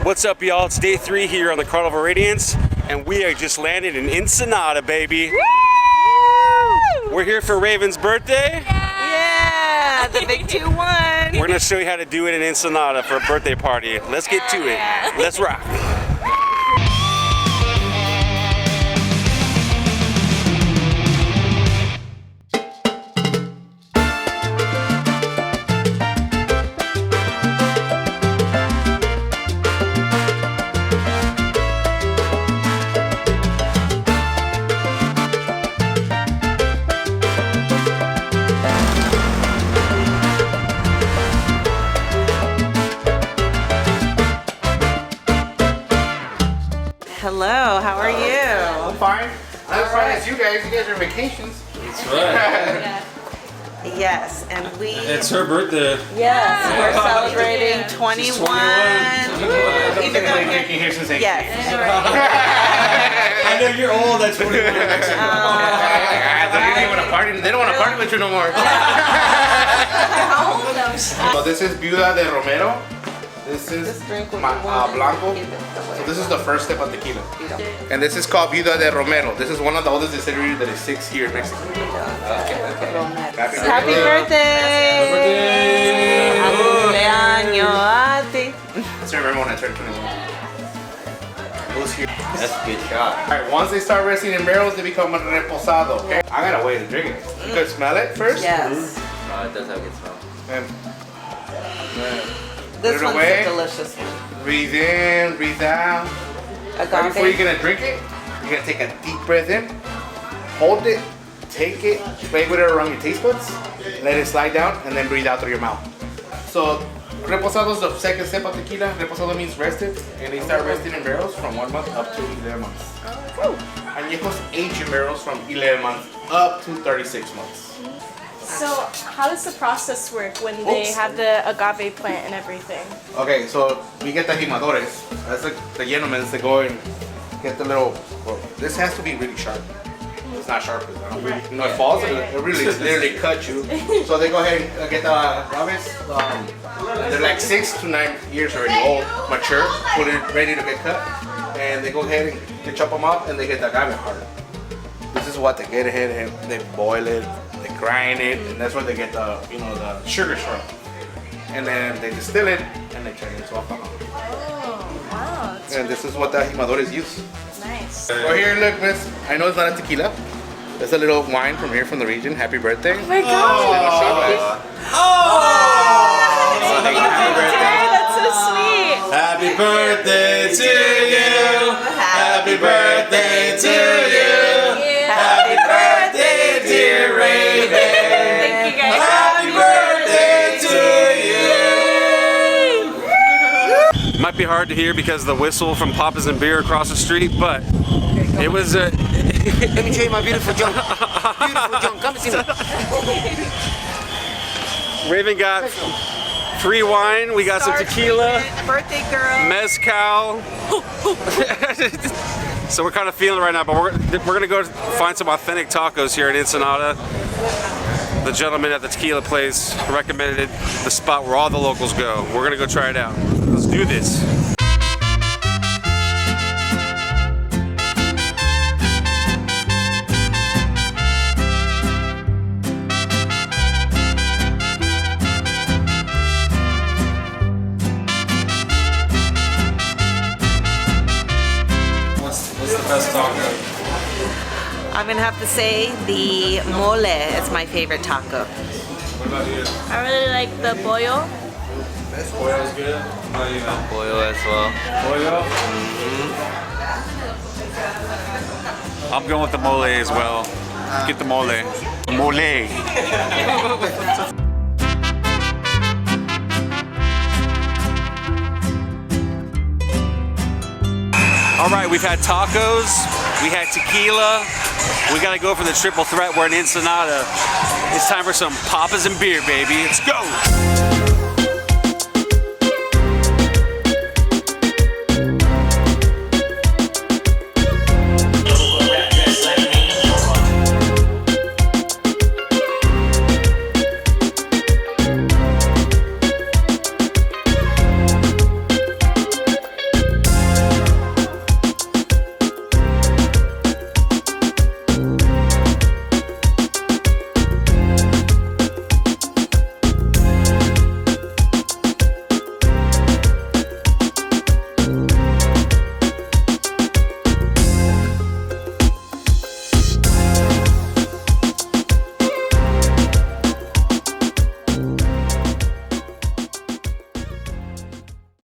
What's up, y'all? It's day 3 here on the Carnival Radiance, and we are just landed in Ensenada, baby. Woo! We're here for Raven's birthday. Yeah, the big 2-1. We're gonna show you how to do it in Ensenada for a birthday party. Let's get to it. Let's rock. Hello, how are you? I'm fine. Not as fine as you guys. You guys are on vacations. That's right. Yes, and we... It's her birthday. Yes, we're celebrating 21. She's 21. Even though I've been drinking here since 8. yes. I know you're old. That's 21. They don't want to party. They don't want to party with you no more. How old are So this is Viuda de Romero. This is Blanco. So this is the first step of tequila. And this is called Viuda de Romero. This is one of the oldest distilleries that exists here in Mexico. Happy birthday! Cumpleaños. Let's remember when I turned 21. Who's here? That's a good shot. Alright, once they start resting in barrels, they become a reposado. Okay? I gotta wait to drink it. You could smell it first? Yes. It does have a good smell. And This put it one's away. a delicious one. Breathe in, breathe out. Right before you're gonna drink it, you're gonna take a deep breath in, hold it, take it, play with it around your taste buds, let it slide down, and then breathe out through your mouth. So, reposado is the second step of tequila. Reposado means rested, and they start resting in barrels from 1 month up to 11 months. Añejos age in barrels from 11 months up to 36 months. So how does the process work when they have the agave plant and everything? Okay, so we get the jimadores. That's like the gentlemen that go and get the little. Well, this has to be really sharp. It's not sharp, because you know it falls. It really literally cut you. So they go ahead and get the agaves. They're like 6 to 9 years already old, mature, fully ready to get cut, and they go ahead and they chop them up and they get the agave hard. This is what they get ahead and they boil it. They grind it, and that's where they get the, you know, the sugars from. And then they distill it, and they turn it into alcohol. Oh, wow. And this is what the jimadores use. Nice. Well, here, look, miss. I know it's not a tequila. It's a little wine from here, from the region. Happy birthday. Oh my God. That's so sweet. Happy birthday to you. Happy birthday to you. Happy birthday, dear Raven. Thank you guys. Happy birthday to you. Might be hard to hear because of the whistle from Papa's and Beer across the street, but it was a. Let me show you my beautiful junk. Beautiful junk. Come see me. Raven got free wine. We got some tequila, Birthday girl. mezcal. So we're kind of feeling it right now, but we're gonna go find some authentic tacos here in Ensenada. The gentleman at the tequila place recommended the spot where all the locals go. We're gonna go try it out. Let's do this. Best taco. I'm gonna have to say the mole is my favorite taco. What about you? I really like the pollo. Pollo's good. How about you? Pollo as well. Pollo? I'm going with the mole as well. Get the mole. Mole. All right, we've had tacos, we had tequila, we gotta go for the triple threat. We're in Ensenada. It's time for some Papas and beer, baby. Let's go!